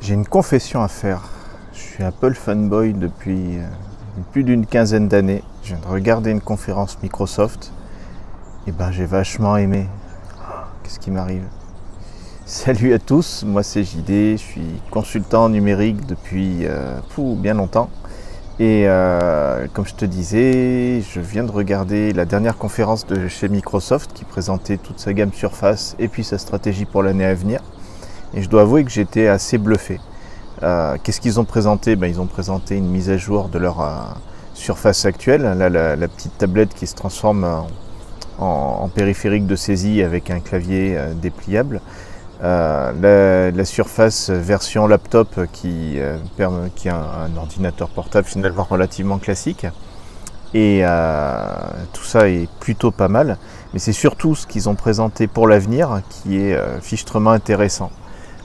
J'ai une confession à faire. Je suis Apple fanboy depuis plus d'une quinzaine d'années. Je viens de regarder une conférence Microsoft. Et j'ai vachement aimé. Qu'est-ce qui m'arrive? Salut à tous, moi c'est JD, je suis consultant numérique depuis bien longtemps. Et comme je te disais, je viens de regarder la dernière conférence de chez Microsoft qui présentait toute sa gamme Surface et puis sa stratégie pour l'année à venir. Et je dois avouer que j'étais assez bluffé. Qu'est-ce qu'ils ont présenté? Ils ont présenté une mise à jour de leur Surface actuelle, là, la petite tablette qui se transforme en périphérique de saisie avec un clavier dépliable. La Surface version laptop qui est un ordinateur portable finalement relativement classique. Et tout ça est plutôt pas mal. Mais c'est surtout ce qu'ils ont présenté pour l'avenir qui est fichtrement intéressant.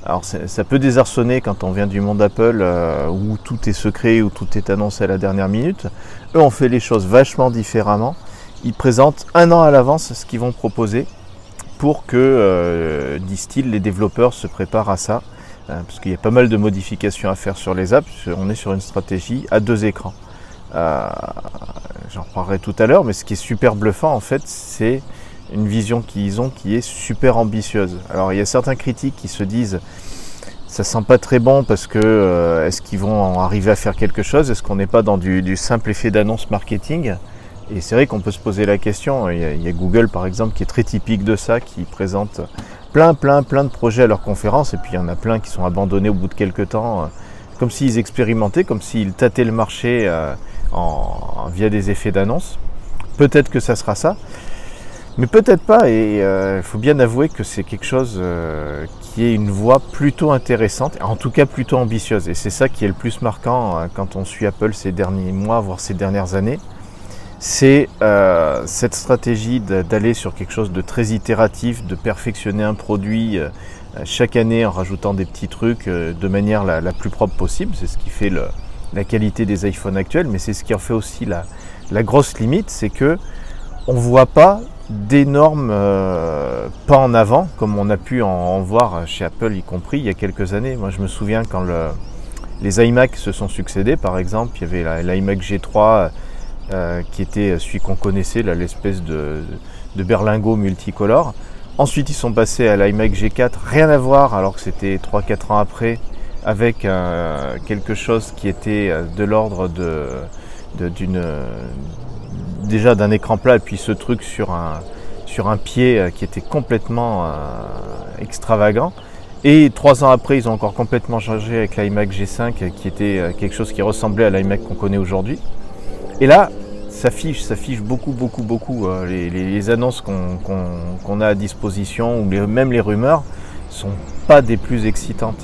Alors ça peut désarçonner quand on vient du monde Apple où tout est secret, où tout est annoncé à la dernière minute. Eux ont fait les choses vachement différemment. Ils présentent un an à l'avance ce qu'ils vont proposer pour que, disent-ils, les développeurs se préparent à ça. Parce qu'il y a pas mal de modifications à faire sur les apps. On est sur une stratégie à 2 écrans. J'en reparlerai tout à l'heure, mais ce qui est super bluffant en fait, c'est une vision qu'ils ont qui est super ambitieuse. Alors il y a certains critiques qui se disent ça sent pas très bon parce que est-ce qu'ils vont arriver à faire quelque chose? Est-ce qu'on n'est pas dans du simple effet d'annonce marketing? Et c'est vrai qu'on peut se poser la question. Il y a Google par exemple qui est très typique de ça, qui présente plein de projets à leur conférence, et puis il y en a plein qui sont abandonnés au bout de quelques temps, comme s'ils expérimentaient, comme s'ils tâtaient le marché via des effets d'annonce. Peut-être que ça sera ça, mais peut-être pas, et il faut bien avouer que c'est quelque chose qui est une voie plutôt intéressante, en tout cas plutôt ambitieuse, et c'est ça qui est le plus marquant quand on suit Apple ces derniers mois, voire ces dernières années. C'est cette stratégie d'aller sur quelque chose de très itératif, de perfectionner un produit chaque année en rajoutant des petits trucs de manière la plus propre possible. C'est ce qui fait la qualité des iPhones actuels, mais c'est ce qui en fait aussi la grosse limite, c'est que on ne voit pas d'énormes pas en avant, comme on a pu en voir chez Apple, y compris il y a quelques années. Moi je me souviens quand les iMac se sont succédés, par exemple, il y avait l'iMac G3 qui était celui qu'on connaissait, l'espèce de berlingot multicolore. Ensuite ils sont passés à l'iMac G4, rien à voir, alors que c'était 3-4 ans après, avec quelque chose qui était de l'ordre déjà d'un écran plat, et puis ce truc sur un pied qui était complètement extravagant. Et 3 ans après, ils ont encore complètement changé avec l'iMac G5, qui était quelque chose qui ressemblait à l'iMac qu'on connaît aujourd'hui. Et là, ça fiche beaucoup les annonces qu'on a à disposition, ou même les rumeurs, sont pas des plus excitantes.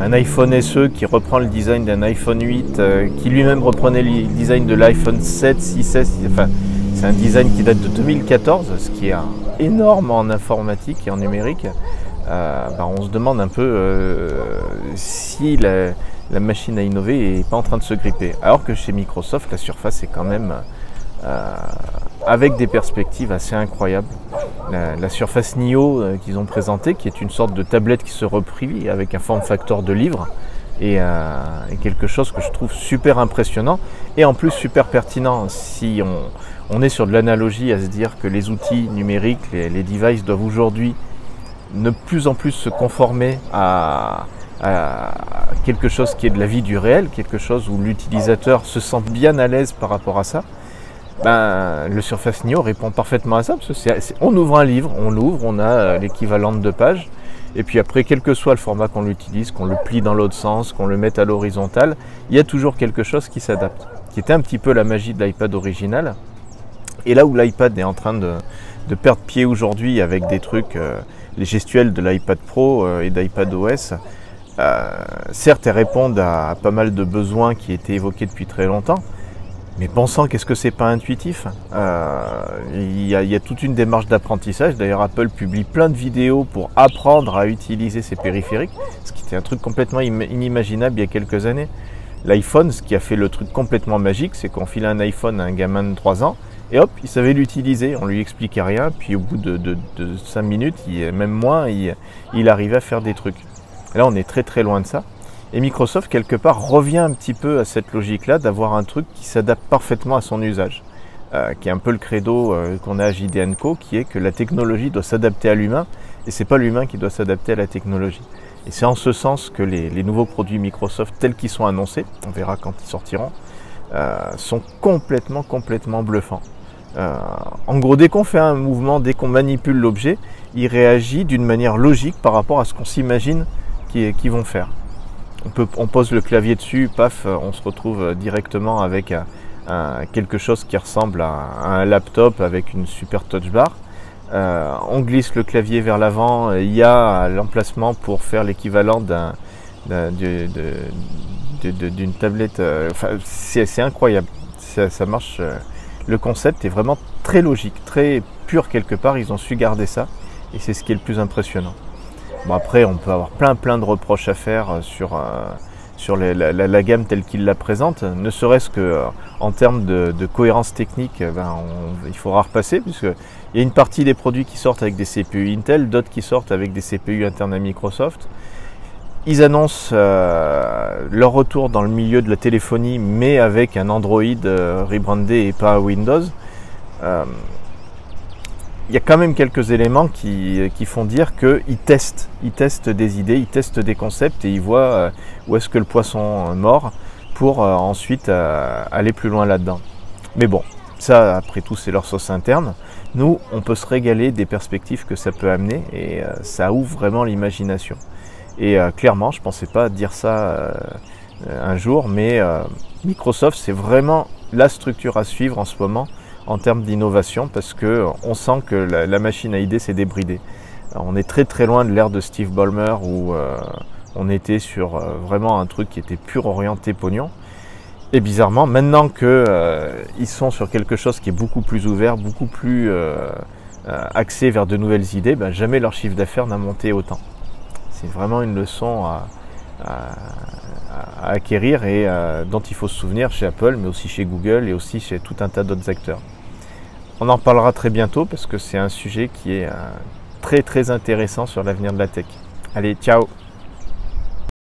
Un iPhone SE qui reprend le design d'un iPhone 8, qui lui-même reprenait le design de l'iPhone 7, 6S, enfin, c'est un design qui date de 2014, ce qui est énorme en informatique et en numérique. On se demande un peu si la machine à innover n'est pas en train de se gripper. Alors que chez Microsoft, la Surface est quand même avec des perspectives assez incroyables. La Surface Neo qu'ils ont présentée, qui est une sorte de tablette qui se replie avec un form factor de livre, et quelque chose que je trouve super impressionnant et en plus super pertinent. Si on est sur de l'analogie à se dire que les outils numériques, les devices doivent aujourd'hui de plus en plus se conformer à quelque chose qui est de la vie du réel, quelque chose où l'utilisateur se sent bien à l'aise par rapport à ça, le Surface Neo répond parfaitement à ça, parce que on ouvre un livre, on l'ouvre, on a l'équivalent de 2 pages, et puis après, quel que soit le format qu'on l'utilise, qu'on le plie dans l'autre sens, qu'on le mette à l'horizontale, il y a toujours quelque chose qui s'adapte, qui était un petit peu la magie de l'iPad original. Et là où l'iPad est en train de perdre pied aujourd'hui avec des trucs, les gestuels de l'iPad Pro et d'iPadOS, certes, elles répondent à pas mal de besoins qui étaient évoqués depuis très longtemps, mais bon sang, qu'est-ce que c'est pas intuitif? Il y a toute une démarche d'apprentissage. D'ailleurs, Apple publie plein de vidéos pour apprendre à utiliser ces périphériques, ce qui était un truc complètement inimaginable il y a quelques années. L'iPhone, ce qui a fait le truc complètement magique, c'est qu'on filait un iPhone à un gamin de 3 ans, et hop, il savait l'utiliser, on lui expliquait rien, puis au bout de 5 minutes, même moins, il arrivait à faire des trucs. Et là, on est très très loin de ça. Et Microsoft, quelque part, revient un petit peu à cette logique-là d'avoir un truc qui s'adapte parfaitement à son usage, qui est un peu le credo qu'on a à JD & Co, qui est que la technologie doit s'adapter à l'humain, et c'est pas l'humain qui doit s'adapter à la technologie. Et c'est en ce sens que les nouveaux produits Microsoft, tels qu'ils sont annoncés, on verra quand ils sortiront, sont complètement bluffants. En gros, dès qu'on fait un mouvement, dès qu'on manipule l'objet, il réagit d'une manière logique par rapport à ce qu'on s'imagine qu'ils vont faire. On pose le clavier dessus, paf, on se retrouve directement avec quelque chose qui ressemble à un laptop avec une super touch bar. On glisse le clavier vers l'avant, il y a l'emplacement pour faire l'équivalent d'une tablette. Enfin, c'est incroyable, ça marche. Le concept est vraiment très logique, très pur quelque part, ils ont su garder ça et c'est ce qui est le plus impressionnant. Bon, après, on peut avoir plein de reproches à faire sur la gamme telle qu'il la présente, ne serait-ce qu'en termes de cohérence technique, il faudra repasser, puisqu'il y a une partie des produits qui sortent avec des CPU Intel, d'autres qui sortent avec des CPU internes à Microsoft. Ils annoncent leur retour dans le milieu de la téléphonie, mais avec un Android rebrandé et pas Windows. Il y a quand même quelques éléments qui font dire qu'ils testent des idées, ils testent des concepts et ils voient où est-ce que le poisson mord pour ensuite aller plus loin là-dedans. Mais bon, ça après tout c'est leur sauce interne. Nous, on peut se régaler des perspectives que ça peut amener et ça ouvre vraiment l'imagination. Et clairement, je ne pensais pas dire ça un jour, mais Microsoft c'est vraiment la structure à suivre en ce moment en termes d'innovation parce qu'on sent que la machine à idées s'est débridée. Alors, on est très loin de l'ère de Steve Ballmer où on était sur vraiment un truc qui était pur orienté pognon. Et bizarrement, maintenant qu'ils sont sur quelque chose qui est beaucoup plus ouvert, beaucoup plus axé vers de nouvelles idées, jamais leur chiffre d'affaires n'a monté autant. C'est vraiment une leçon à acquérir et dont il faut se souvenir chez Apple, mais aussi chez Google et aussi chez tout un tas d'autres acteurs. On en parlera très bientôt parce que c'est un sujet qui est très intéressant sur l'avenir de la tech. Allez, ciao!